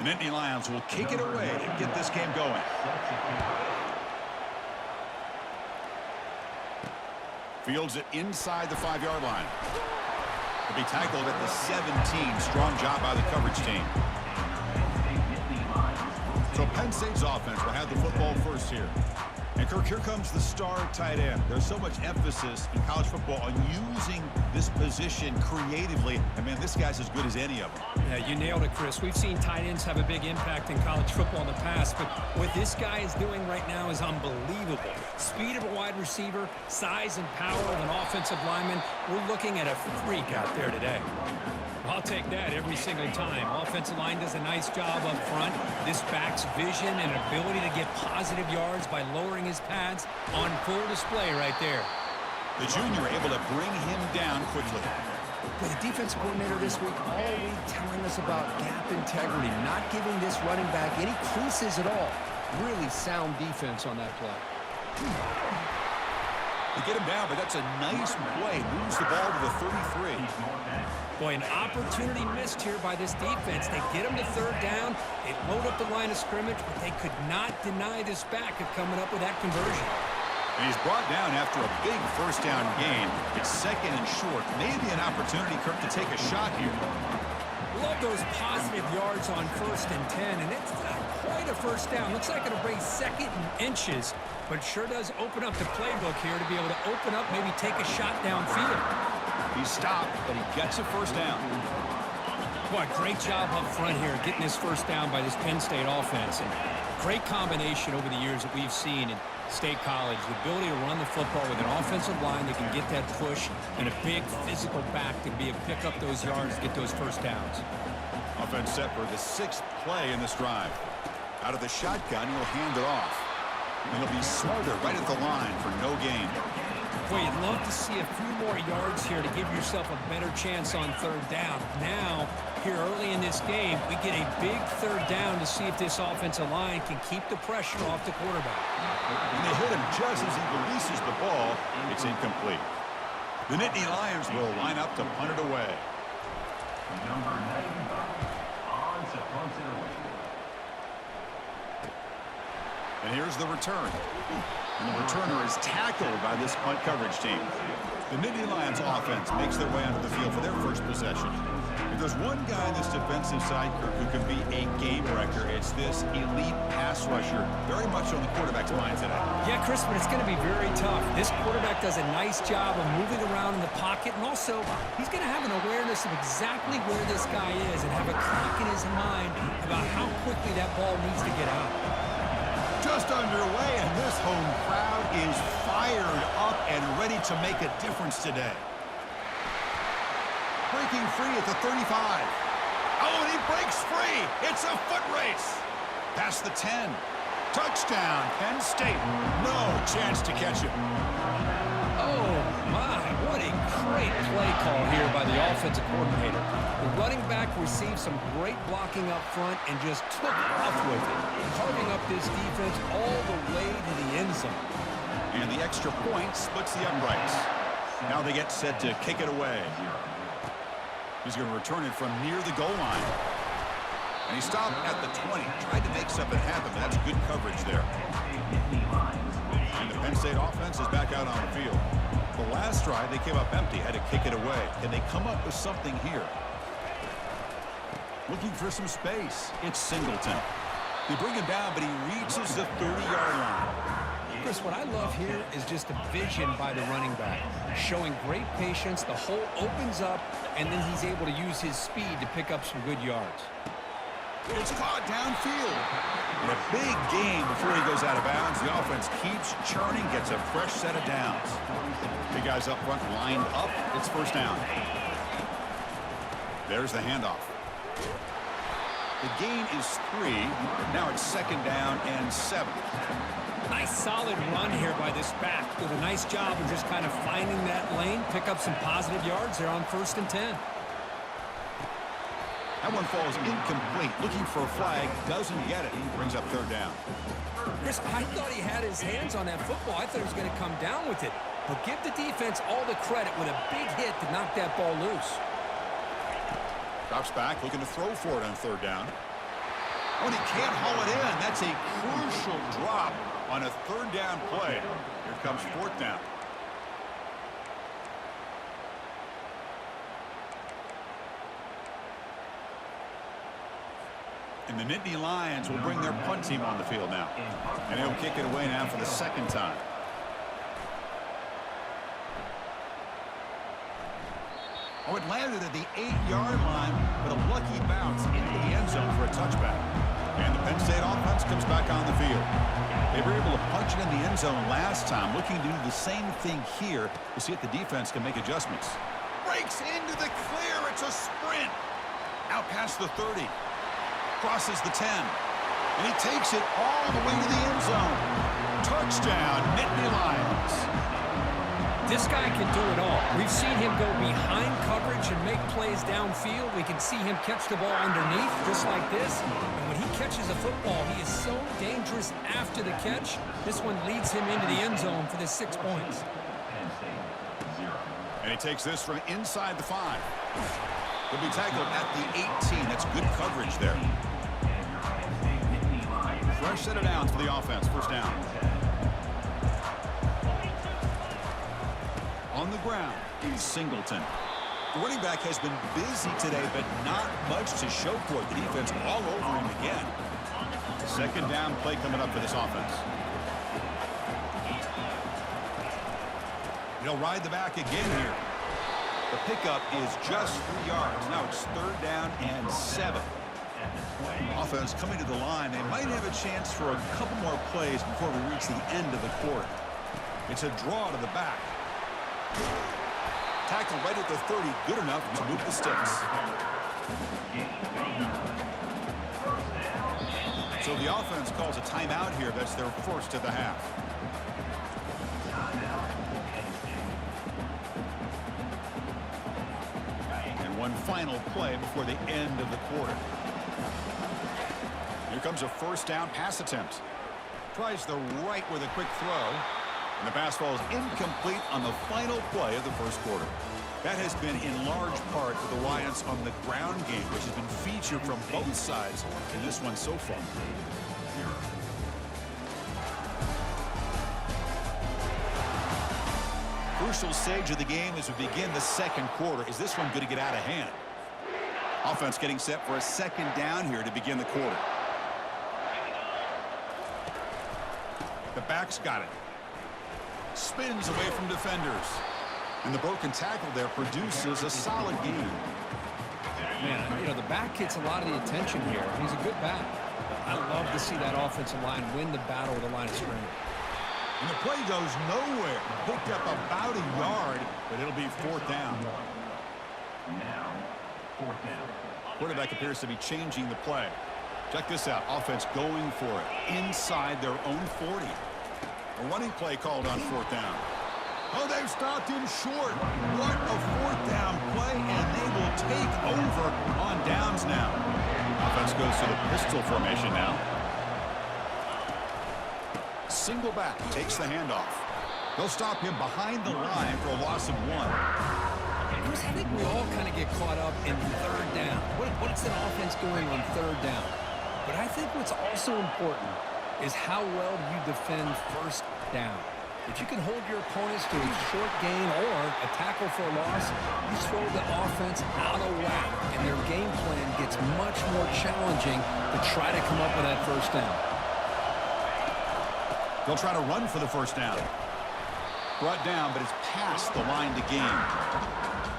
The Nittany Lions will kick it away to get this game going. Fields it inside the 5-yard line. To be tackled at the 17. Strong job by the coverage team. So Penn State's offense will have the football first here. And, Kirk, here comes the star tight end. There's so much emphasis in college football on using this position creatively. And, man, this guy's as good as any of them. Yeah, you nailed it, Chris. We've seen tight ends have a big impact in college football in the past, but what this guy is doing right now is unbelievable. Speed of a wide receiver, size and power of an offensive lineman. We're looking at a freak out there today. I'll take that every single time. Offensive line does a nice job up front. This back's vision and ability to get positive yards by lowering his pads on full display right there. The junior able to bring him down quickly. The defense coordinator this week all week telling us about gap integrity, not giving this running back any creases at all. Really sound defense on that play. They get him down, but that's a nice play. Moves the ball to the 33. Boy, an opportunity missed here by this defense. They get him to third down. They load up the line of scrimmage, but they could not deny this back of coming up with that conversion. And he's brought down after a big first down gain. It's second and short. Maybe an opportunity, Kirk, to take a shot here. Love those positive yards on 1st and 10, and it's not quite a first down. Looks like it'll bring second and inches, but sure does open up the playbook here to be able to open up, maybe take a shot downfield. He stopped, but he gets a first down. Boy, great job up front here getting this first down by this Penn State offense. And great combination over the years that we've seen in State College. The ability to run the football with an offensive line that can get that push and a big physical back to be able to pick up those yards, get those first downs. Offense set for the 6th play in this drive. Out of the shotgun, he'll hand it off. And he'll be smothered right at the line for no gain. Boy, you'd love to see a few more yards here to give yourself a better chance on third down. Now, here early in this game, we get a big third down to see if this offensive line can keep the pressure off the quarterback. And they hit him just as he releases the ball. It's incomplete. The Nittany Lions will line up to punt it away. Number 95 on to punt it away. And here's the return. And the returner is tackled by this punt coverage team. The Nittany Lions offense makes their way onto the field for their first possession. If there's one guy on this defensive side, Kirk, who can be a game wrecker, it's this elite pass rusher, very much on the quarterback's mind today. Yeah, Chris, but it's going to be very tough. This quarterback does a nice job of moving around in the pocket, and also he's going to have an awareness of exactly where this guy is and have a clock in his mind about how quickly that ball needs to get out. Just underway, and this home crowd is fired up and ready to make a difference today. Breaking free at the 35. Oh, and he breaks free. It's a foot race. Past the 10. Touchdown, Penn State. No chance to catch him. Oh, my. What a great play call here by the offensive coordinator. The running back received some great blocking up front and just took off with it, carving up this defense all the way to the end zone. And the extra point splits the uprights. Now they get set to kick it away. He's going to return it from near the goal line. And he stopped at the 20. Tried to make something happen, but that's good coverage there. And the Penn State offense is back out on the field. The last drive, they came up empty, had to kick it away. Can they come up with something here? Looking for some space. It's Singleton. They bring him down, but he reaches the 30-yard line. Chris, what I love here is just the vision by the running back, showing great patience. The hole opens up, and then he's able to use his speed to pick up some good yards. It's caught downfield. And a big gain before he goes out of bounds. The offense keeps churning, gets a fresh set of downs. Big guys up front lined up. It's first down. There's the handoff. The gain is 3. Now it's second down and 7. Nice solid run here by this back. Did a nice job of just kind of finding that lane, pick up some positive yards there on 1st and 10. That one falls incomplete. Looking for a flag. Doesn't get it. Brings up third down. Chris, I thought he had his hands on that football. I thought he was going to come down with it. But give the defense all the credit with a big hit to knock that ball loose. Drops back, looking to throw for it on third down. When he can't haul it in, that's a crucial drop on a third down play. Here comes fourth down. And the Nittany Lions will bring their punt team on the field now. And he'll kick it away now for the second time. Oh, it landed at the 8-yard line, but a lucky bounce into the end zone for a touchback. And the Penn State offense comes back on the field. They were able to punch it in the end zone last time, looking to do the same thing here to see if the defense can make adjustments. Breaks into the clear. It's a sprint. Out past the 30. Crosses the 10. And he takes it all the way to the end zone. Touchdown, Nittany Lions. This guy can do it all. We've seen him go behind coverage and make plays downfield. We can see him catch the ball underneath just like this. And when he catches a football, he is so dangerous after the catch. This one leads him into the end zone for the 6 points. And he takes this from inside the 5. He'll be tackled at the 18. That's good coverage there. Fresh set of downs for the offense. First down. On the ground is Singleton. The running back has been busy today, but not much to show for it. The defense all over him again. Second down play coming up for this offense. He'll ride the back again here. The pickup is just 3 yards. Now it's third down and 7. Offense coming to the line. They might have a chance for a couple more plays before we reach the end of the quarter. It's a draw to the back. Tackle right at the 30, good enough to move the sticks. So the offense calls a timeout here. That's their first of the half. And one final play before the end of the quarter. Here comes a first down pass attempt. Tries the right with a quick throw. And the pass falls incomplete on the final play of the first quarter. That has been in large part the reliance on the ground game, which has been featured from both sides in this one so far. Crucial stage of the game as we begin the second quarter. Is this one going to get out of hand? Offense getting set for a second down here to begin the quarter. The back's got it. Spins away from defenders. And the broken tackle there produces a solid game. Man, you know, the back gets a lot of the attention here. He's a good back. I love to see that offensive line win the battle with the line of scrimmage. And the play goes nowhere. Picked up about a yard, but it'll be fourth down. Now, fourth down. Quarterback appears to be changing the play. Check this out. Offense going for it inside their own 40. A running play called on fourth down. Oh, they've stopped him short. What a fourth down play, and they will take over on downs now. Offense goes to the pistol formation now. Single back takes the handoff. They'll stop him behind the line for a loss of 1. Chris, I think we all kind of get caught up in third down. What's an offense doing on third down? But I think what's also important is how well you defend first down. If you can hold your opponents to a short gain or a tackle for a loss, you throw the offense out of whack, and their game plan gets much more challenging to try to come up with that first down. They'll try to run for the first down. Brought down, but it's past the line to gain.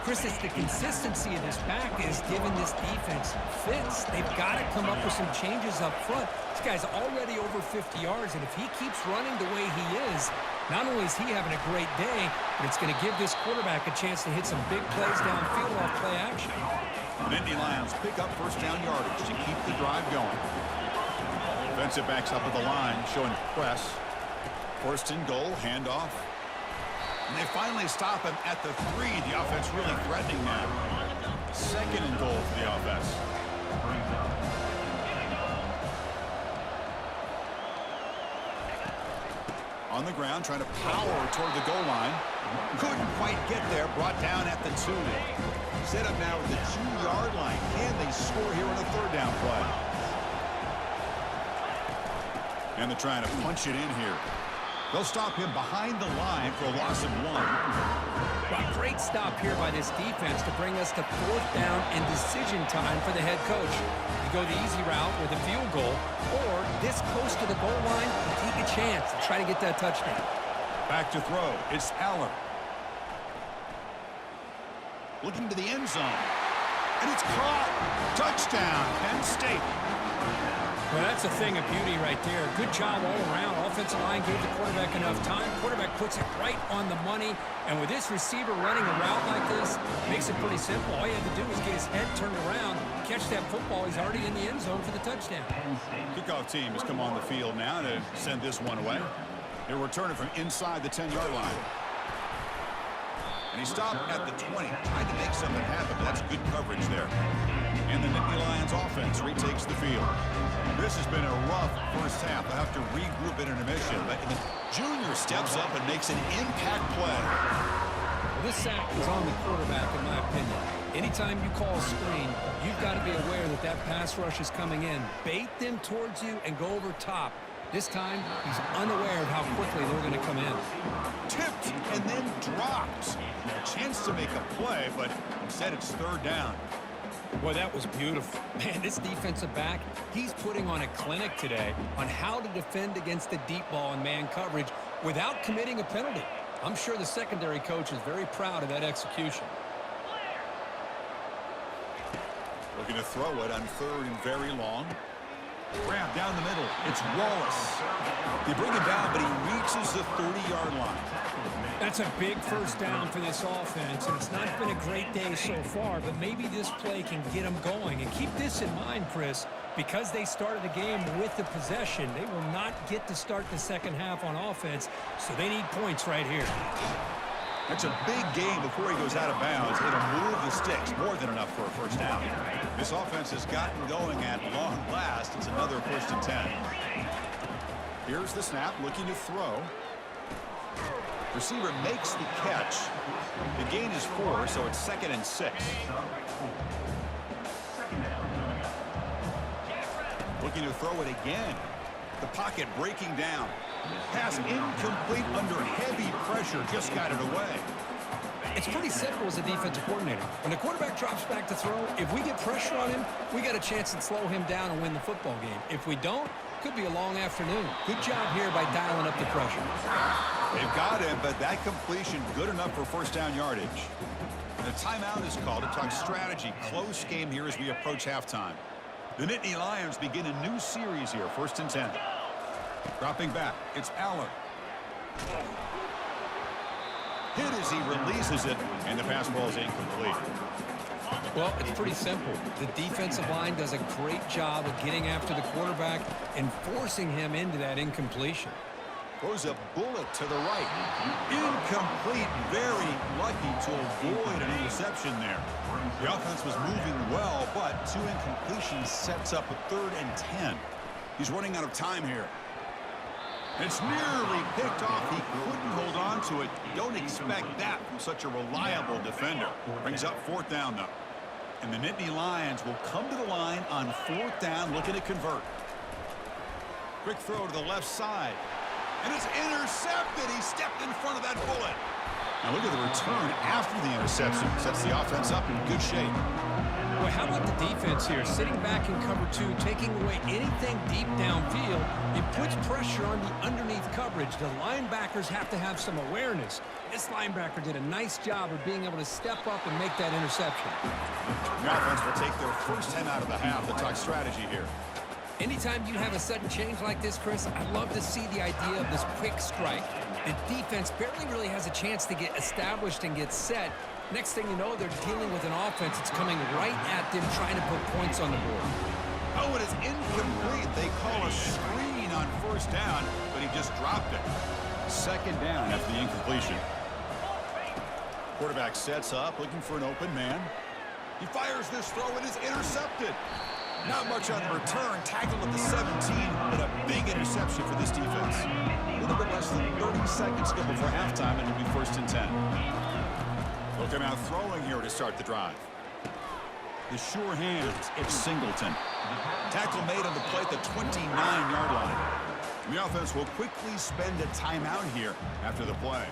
Chris, it's the consistency of this back is giving this defense fits. They've got to come up with some changes up front. This guy's already over 50 yards, and if he keeps running the way he is, not only is he having a great day, but it's going to give this quarterback a chance to hit some big plays downfield off play action. The Nittany Lions pick up first down yardage to keep the drive going. Defensive backs up at the line, showing press. First and goal, handoff. And they finally stop him at the 3. The offense really threatening now. Second and goal for the offense. On the ground, trying to power toward the goal line. Couldn't quite get there, brought down at the 2. Set up now at the 2-yard line. Can they score here on a third down play? And they're trying to punch it in here. They'll stop him behind the line for a loss of 1. Well, great stop here by this defense to bring us to 4th down and decision time for the head coach. You go the easy route with a field goal, or this close to the goal line, you take a chance to try to get that touchdown. Back to throw. It's Allen. Looking to the end zone. And it's caught. Touchdown, Penn State. Well, that's a thing of beauty right there. Good job all around. Offensive line gave the quarterback enough time. Quarterback puts it right on the money. And with this receiver running a route like this, makes it pretty simple. All you have to do is get his head turned around, catch that football. He's already in the end zone for the touchdown. Kickoff team has come on the field now to send this one away. They're returning from inside the 10-yard line. And he stopped at the 20, trying to make something happen, but that's good coverage there. And the Nittany Lions offense retakes the field. This has been a rough first half. They'll have to regroup at intermission, but the junior steps up and makes an impact play. Well, this sack is on the quarterback, in my opinion. Anytime you call a screen, you've got to be aware that that pass rush is coming in. Bait them towards you and go over top. This time, he's unaware of how quickly they're going to come in. Tipped and then dropped. A chance to make a play, but instead it's 3rd down. Boy, that was beautiful. Man, this defensive back, he's putting on a clinic today on how to defend against the deep ball and man coverage without committing a penalty. I'm sure the secondary coach is very proud of that execution. Looking to throw it on 3rd and very long. Grab down the middle. It's Wallace. They bring him down, but he reaches the 30-yard line. That's a big first down for this offense, and it's not been a great day so far, but maybe this play can get them going. And keep this in mind, Chris, because they started the game with the possession, they will not get to start the second half on offense, so they need points right here. That's a big game before he goes out of bounds. It'll move the sticks, more than enough for a first down. This offense has gotten going at long last. It's another 1st and 10. Here's the snap, looking to throw. Receiver makes the catch. The gain is 4, so it's 2nd and 6. Looking to throw it again. The pocket breaking down. Pass incomplete under heavy pressure. Just got it away. It's pretty simple as a defensive coordinator. When the quarterback drops back to throw, if we get pressure on him, we got a chance to slow him down and win the football game. If we don't, could be a long afternoon. Good job here by dialing up the pressure. They've got him, but that completion good enough for first down yardage. The timeout is called to talk strategy. Close game here as we approach halftime. The Nittany Lions begin a new series here, 1st and 10. Dropping back, it's Allen. Hit as he releases it, and the pass ball is incomplete. Well, it's pretty simple. The defensive line does a great job of getting after the quarterback and forcing him into that incompletion. Throws a bullet to the right. Incomplete. Very lucky to avoid an interception there. The offense was moving well, but 2 incompletions sets up a 3rd and 10. He's running out of time here. It's nearly picked off. He couldn't hold on to it. Don't expect that from such a reliable defender. Brings up 4th down, though. And the Nittany Lions will come to the line on 4th down, looking to convert. Quick throw to the left side. And it's intercepted. He stepped in front of that bullet. Now look at the return after the interception. Sets the offense up in good shape. Well, how about the defense here? Sitting back in cover 2, taking away anything deep downfield. It puts pressure on the underneath coverage. The linebackers have to have some awareness. This linebacker did a nice job of being able to step up and make that interception. The offense will take their first 10 out of the half to talk strategy here. Anytime you have a sudden change like this, Chris, I love to see the idea of this quick strike. The defense barely really has a chance to get established and get set. Next thing you know, they're dealing with an offense that's coming right at them, trying to put points on the board. Oh, it is incomplete. They call a screen on 1st down, but he just dropped it. 2nd down after the incompletion. Quarterback sets up, looking for an open man. He fires this throw. It is intercepted. Not much on the return. Tackled at the 17, but a big interception for this defense. A little bit less than 30 seconds to go before halftime, and it'll be 1st and 10. Looking out throwing here to start the drive. The sure hands, it's Singleton. Tackle made on the play at the 29-yard line. The offense will quickly spend a timeout here after the play.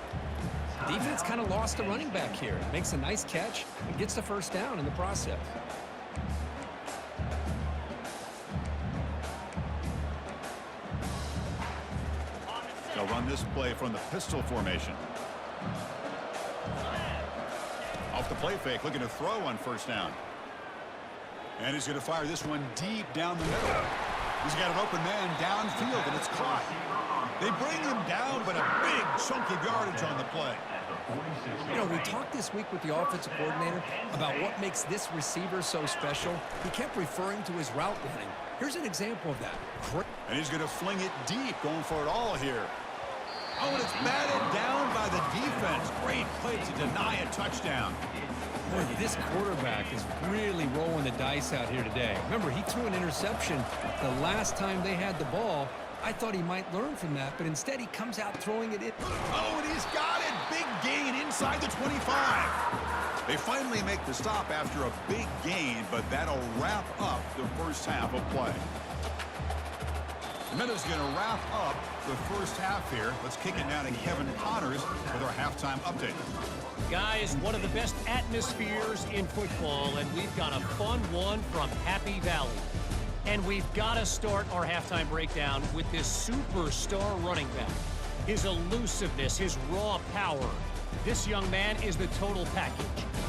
Defense kind of lost the running back here. Makes a nice catch and gets the first down in the process. They'll run this play from the pistol formation. Off the play fake, looking to throw on first down. And he's going to fire this one deep down the middle. He's got an open man downfield, and it's caught. They bring him down, but a big chunk of yardage on the play. You know, we talked this week with the offensive coordinator about what makes this receiver so special. He kept referring to his route running. Here's an example of that. And he's going to fling it deep, going for it all here. Oh, and it's batted down by the defense. Great play to deny a touchdown. Boy, this quarterback is really rolling the dice out here today. Remember, he threw an interception the last time they had the ball. I thought he might learn from that, but instead he comes out throwing it in. Oh, and he's got it. Big gain inside the 25. They finally make the stop after a big gain, but that'll wrap up the first half of play. The Meadows going to wrap up the first half here. Let's kick it down to Kevin Connors with our halftime update. Guys, one of the best atmospheres in football, and we've got a fun one from Happy Valley. And we've got to start our halftime breakdown with this superstar running back. His elusiveness, his raw power. This young man is the total package.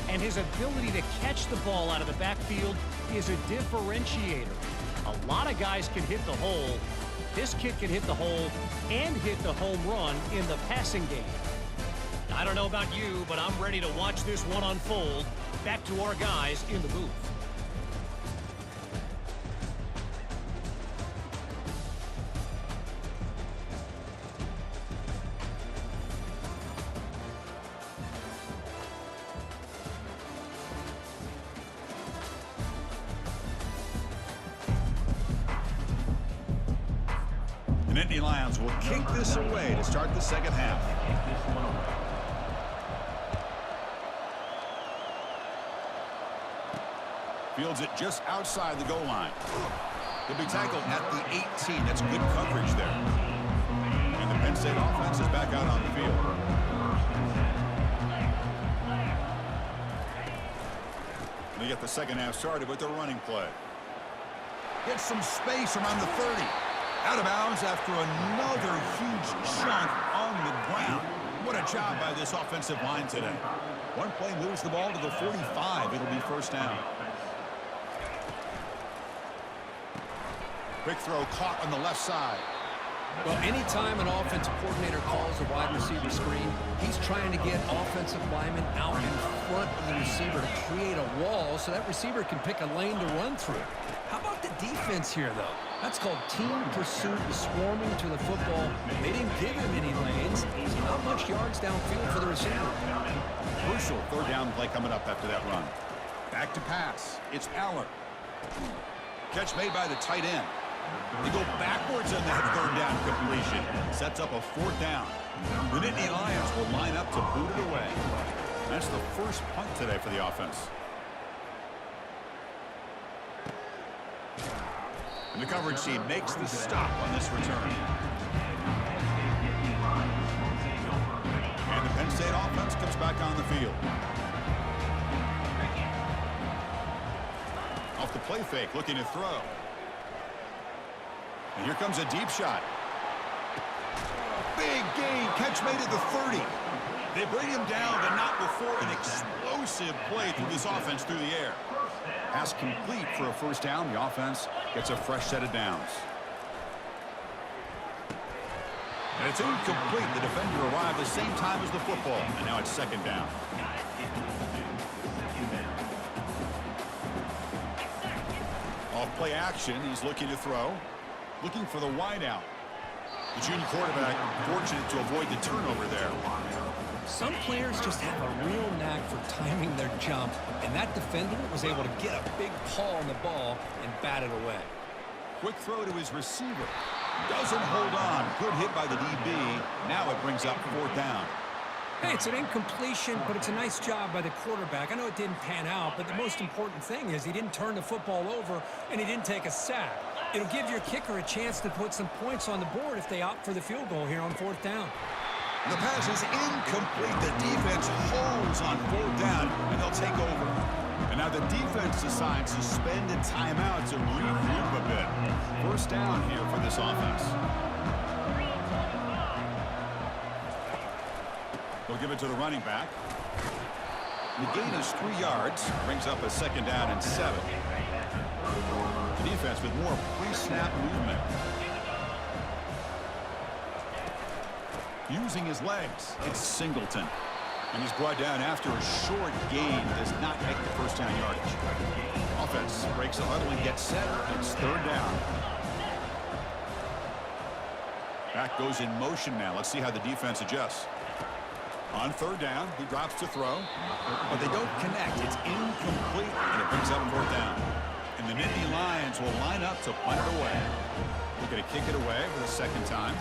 And his ability to catch the ball out of the backfield is a differentiator. A lot of guys can hit the hole. This kid can hit the hole and hit the home run in the passing game. I don't know about you, but I'm ready to watch this one unfold. Back to our guys in the booth. The Nittany Lions will kick this away to start the second half. Fields it just outside the goal line. He'll be tackled at the 18. That's good coverage there. And the Penn State offense is back out on the field. They get the second half started with their running play. Gets some space around the 30. Out of bounds after another huge chunk on the ground. What a job by this offensive line today. One play moves the ball to the 45. It'll be first down. Quick throw caught on the left side. Well, anytime an offensive coordinator calls a wide receiver screen, he's trying to get offensive linemen out in front of the receiver to create a wall so that receiver can pick a lane to run through. How about the defense here, though? That's called team pursuit, swarming to the football. They didn't give him any lanes, so not much yards downfield for the receiver. Crucial third down play coming up after that run. Back to pass. It's Aller. Catch made by the tight end. They go backwards on that third down completion. Sets up a fourth down. The Nittany Lions will line up to boot it away. That's the first punt today for the offense. And the coverage team makes the stop on this return. And the Penn State offense comes back on the field. Off the play fake, looking to throw. And here comes a deep shot. Big gain, catch made at the 30. They bring him down, but not before an explosive play through this offense through the air. Pass complete for a first down. The offense gets a fresh set of downs. And it's incomplete. The defender arrived the same time as the football, and now it's second down. Off play action, he's looking to throw. Looking for the wide out. The junior quarterback fortunate to avoid the turnover there. Some players just have a real knack for timing their jump, and that defender was able to get a big paw on the ball and bat it away. Quick throw to his receiver. Doesn't hold on. Good hit by the DB. Now it brings up fourth down. Hey, it's an incompletion, but it's a nice job by the quarterback. I know it didn't pan out, but the most important thing is he didn't turn the football over and he didn't take a sack. It'll give your kicker a chance to put some points on the board if they opt for the field goal here on 4th down. The pass is incomplete. The defense holds on 4th down, and they'll take over. And now the defense decides to spend a timeout to regroup a bit. 1st down here for this offense. They'll give it to the running back. The gain is 3 yards. Brings up a 2nd down and 7. The defense with more pre-snap movement. Using his legs. It's Singleton. And he's brought down after a short gain. Does not make the 1st down yardage. Offense breaks a huddle and gets set. It's 3rd down. Back goes in motion now. Let's see how the defense adjusts. On 3rd down, he drops to throw. But they don't connect. It's incomplete, and it brings up 4th down. And the Nittany Lions will line up to punt it away. They're going to kick it away for the 2nd time.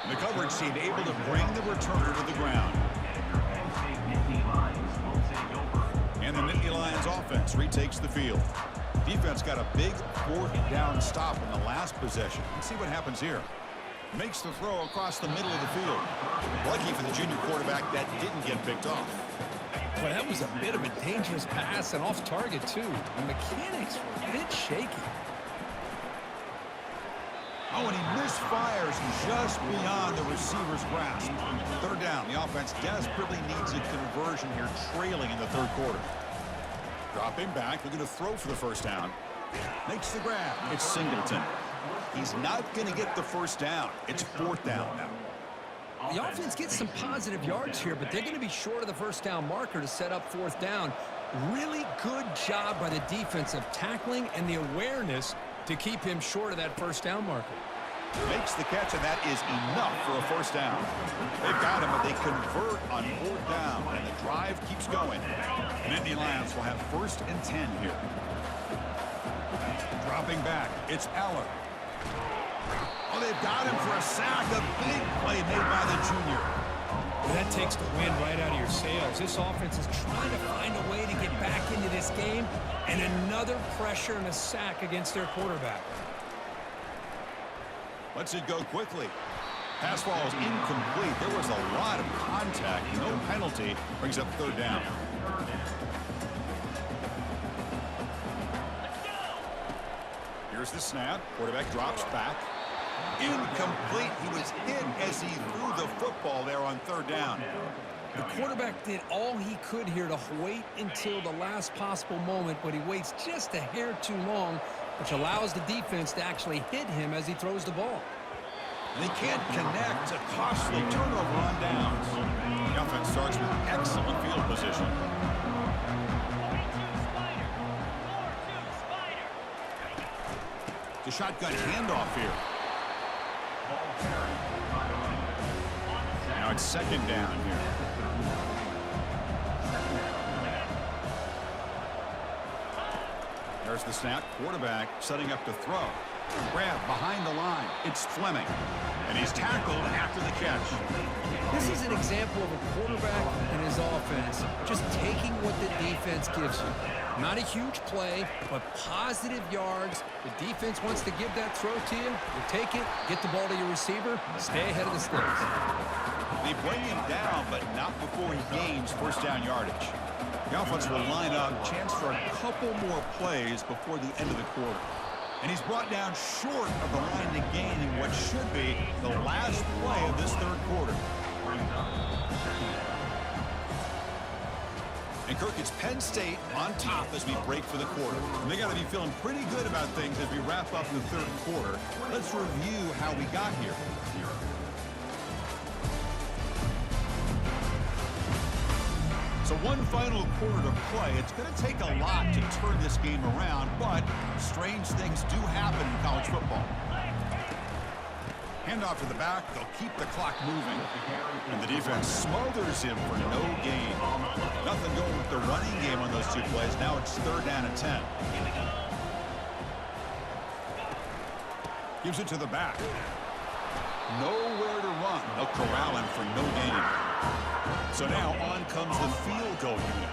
And the coverage team able to bring the returner to the ground. And the Nittany Lions offense retakes the field. Defense got a big 4th down stop in the last possession. Let's see what happens here. Makes the throw across the middle of the field. Lucky for the junior quarterback that didn't get picked off. Well, that was a bit of a dangerous pass and off target, too. The mechanics were a bit shaky. Oh, and he misfires just beyond the receiver's grasp. 3rd down. The offense desperately needs a conversion here, trailing in the 3rd quarter. Dropping back, looking to throw for the 1st down. Makes the grab. It's Singleton. He's not going to get the 1st down. It's 4th down now. The offense gets some positive yards here, but they're going to be short of the 1st down marker to set up 4th down. Really good job by the defense of tackling and the awareness to keep him short of that 1st down marker. Makes the catch, and that is enough for a 1st down. They've got him, but they convert on 4th down, and the drive keeps going. And Nittany Lions will have 1st and 10 here. Dropping back, it's Eller. Oh, they've got him for a sack. A big play made by the junior. Well, that takes the wind right out of your sails. This offense is trying to find a way to get back into this game, and another pressure and a sack against their quarterback. Lets it go quickly. Pass ball is incomplete. There was a lot of contact. No penalty. Brings up 3rd down. Here's the snap. Quarterback drops back. Incomplete. He was hit as he threw the football there on 3rd down. The quarterback did all he could here to wait until the last possible moment, but he waits just a hair too long, which allows the defense to actually hit him as he throws the ball. They can't connect. A costly turnover on downs. The offense starts with excellent field position. The shotgun handoff here. Now it's 2nd down here. There's the snap. Quarterback setting up to throw. Grab behind the line. It's Fleming. And he's tackled after the catch. This is an example of a quarterback and his offense just taking what the defense gives you. Not a huge play, but positive yards. The defense wants to give that throw to you. You take it, get the ball to your receiver, stay ahead of the sticks. They bring him down, but not before he gains 1st down yardage. The offense will line up, chance for a couple more plays before the end of the quarter. And he's brought down short of the line to gain in what should be the last play of this 3rd quarter. And Kirk, it's Penn State on top as we break for the quarter. And they got to be feeling pretty good about things as we wrap up the 3rd quarter. Let's review how we got here. So one final quarter to play. It's going to take a lot to turn this game around, but strange things do happen in college football. Handoff to the back. They'll keep the clock moving. And the defense smothers him for no gain. Nothing going with the running game on those 2 plays. Now it's 3rd down and 10. Gives it to the back. Nowhere to run. They'll corral him for no gain. So now on comes the field goal unit.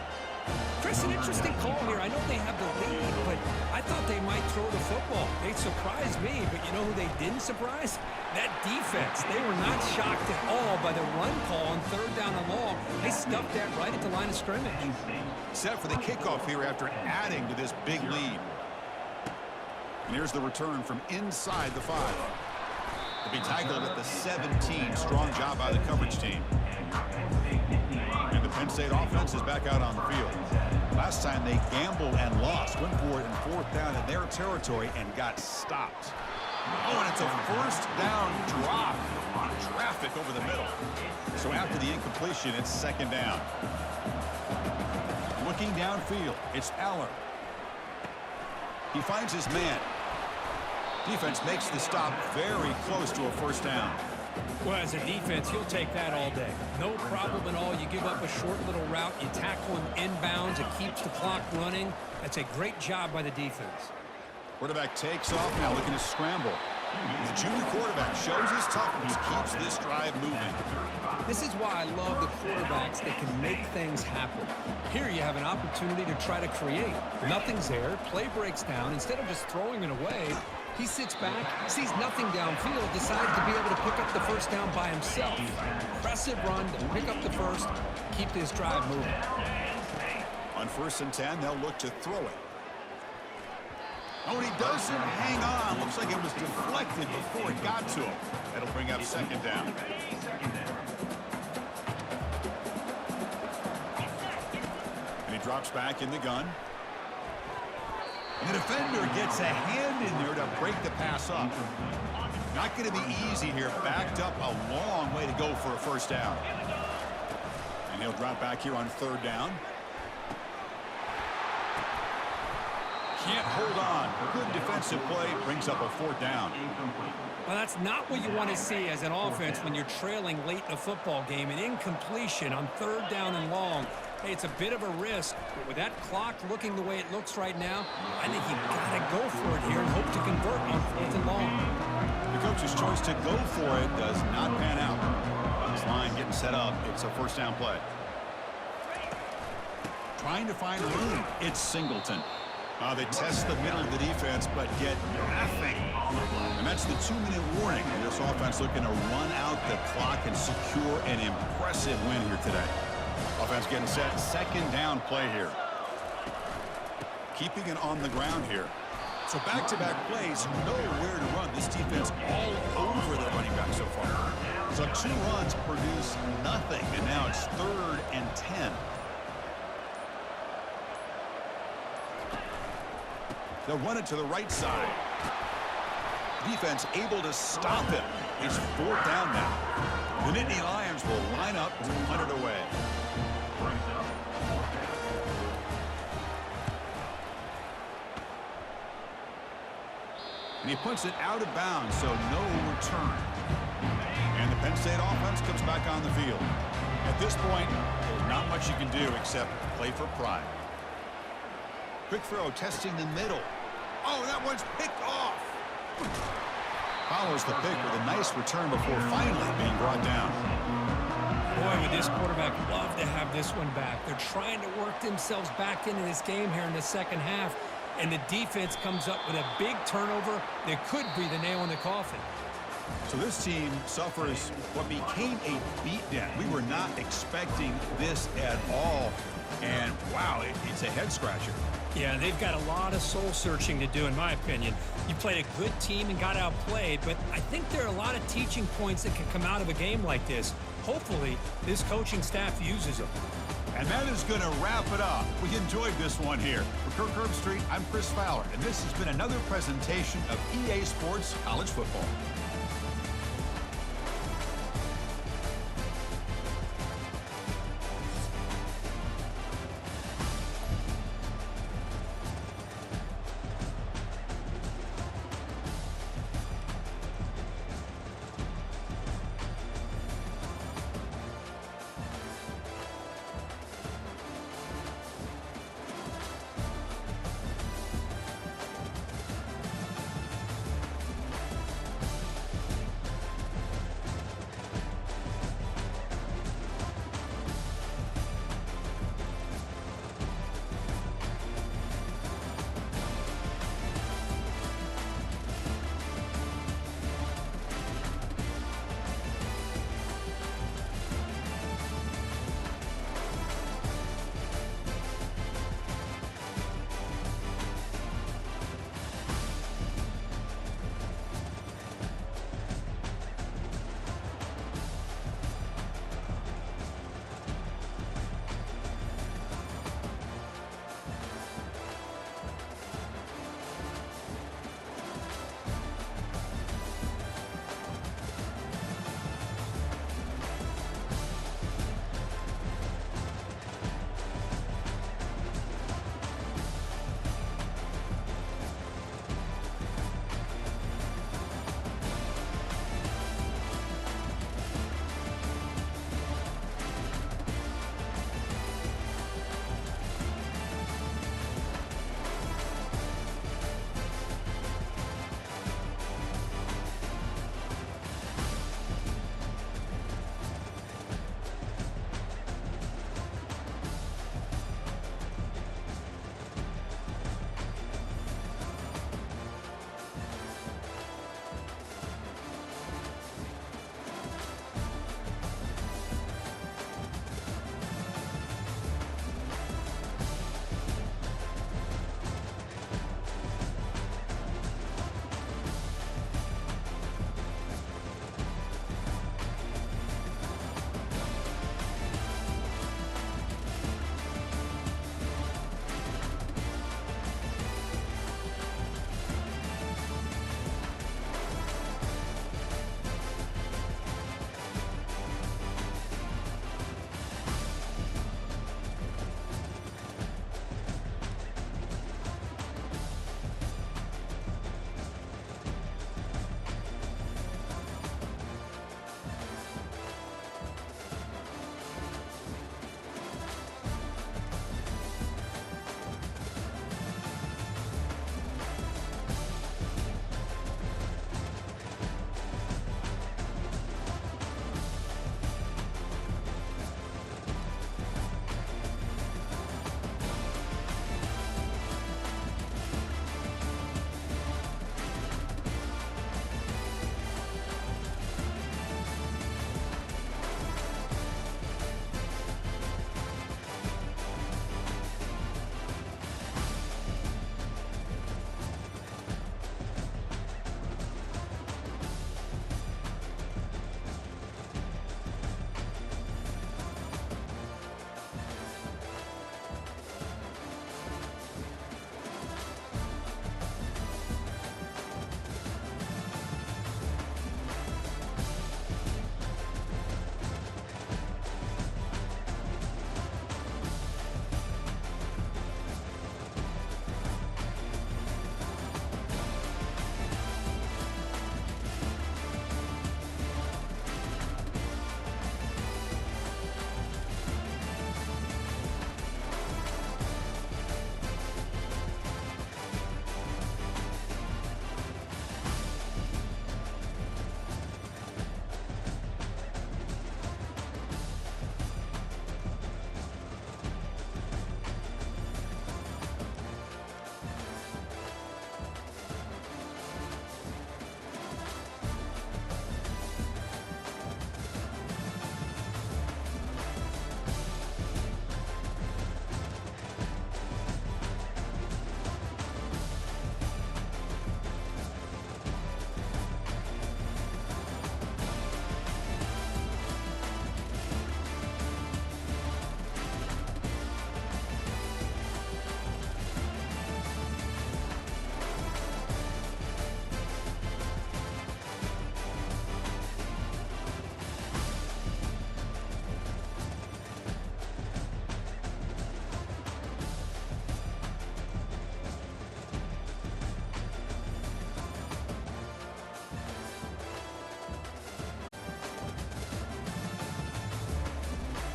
Chris, an interesting call here. I know they have the lead, but I thought they might throw the football. They surprised me, but you know who they didn't surprise? That defense. They were not shocked at all by the run call on 3rd down and long. They stuffed that right at the line of scrimmage. Set for the kickoff here after adding to this big lead. And here's the return from inside the 5. To be tackled at the 17. Strong job by the coverage team. And the Penn State offense is back out on the field. Last time they gambled and lost. Went for it in 4th down in their territory and got stopped. Oh, and it's a 1st down drop. Traffic over the middle. So after the incompletion, it's 2nd down. Looking downfield, it's Aller. He finds his man. Defense makes the stop very close to a 1st down. Well, as a defense, you'll take that all day. No problem at all. You give up a short little route. You tackle him inbounds. It keeps the clock running. That's a great job by the defense. Quarterback takes off now, looking to scramble. The junior quarterback shows his toughness, keeps this drive moving. This is why I love the quarterbacks that can make things happen. Here you have an opportunity to try to create. Nothing's there. Play breaks down. Instead of just throwing it away, he sits back, sees nothing downfield, decides to be able to pick up the 1st down by himself. Impressive run to pick up the 1st, keep this drive moving. On 1st and 10, they'll look to throw it. Oh, and he doesn't hang on. Looks like it was deflected before it got to him. That'll bring up 2nd down. And he drops back in the gun. And the defender gets a hand in there to break the pass up. Not going to be easy here. Backed up a long way to go for a 1st down. And he'll drop back here on 3rd down. Can't hold on. Good defensive play brings up a 4th down. Well, that's not what you want to see as an offense when you're trailing late in a football game. An incompletion on 3rd down and long. Hey, it's a bit of a risk, but with that clock looking the way it looks right now, I think you got to go for it here and hope to convert on 4th and long. The coach's choice to go for it does not pan out. This line getting set up. It's a 1st down play. Trying to find room. It's Singleton. They test the middle of the defense, but get nothing. And that's the 2-minute warning. And this offense looking to run out the clock and secure an impressive win here today. Offense getting set. 2nd down play here. Keeping it on the ground here. So back-to-back plays, nowhere to run. This defense all over the running back so far. So 2 runs produce nothing. And now it's 3rd and 10. They'll run it to the right side. Defense able to stop him. It's 4th down now. The Nittany Lions will line up to punt it away. And he punts it out of bounds, so no return. And the Penn State offense comes back on the field. At this point, there's not much you can do except play for pride. Quick throw, testing the middle. Oh, that one's picked off. Follows the pick with a nice return before finally being brought down. Boy, would this quarterback love to have this one back. They're trying to work themselves back into this game here in the 2nd half, and the defense comes up with a big turnover that could be the nail in the coffin. So this team suffers what became a beatdown. We were not expecting this at all, and wow, it's a head-scratcher. Yeah, they've got a lot of soul-searching to do, in my opinion. You played a good team and got outplayed, but I think there are a lot of teaching points that can come out of a game like this. Hopefully, this coaching staff uses them. And that is going to wrap it up. We enjoyed this one here. For Kirk Herbstreit, I'm Chris Fowler, and this has been another presentation of EA Sports College Football.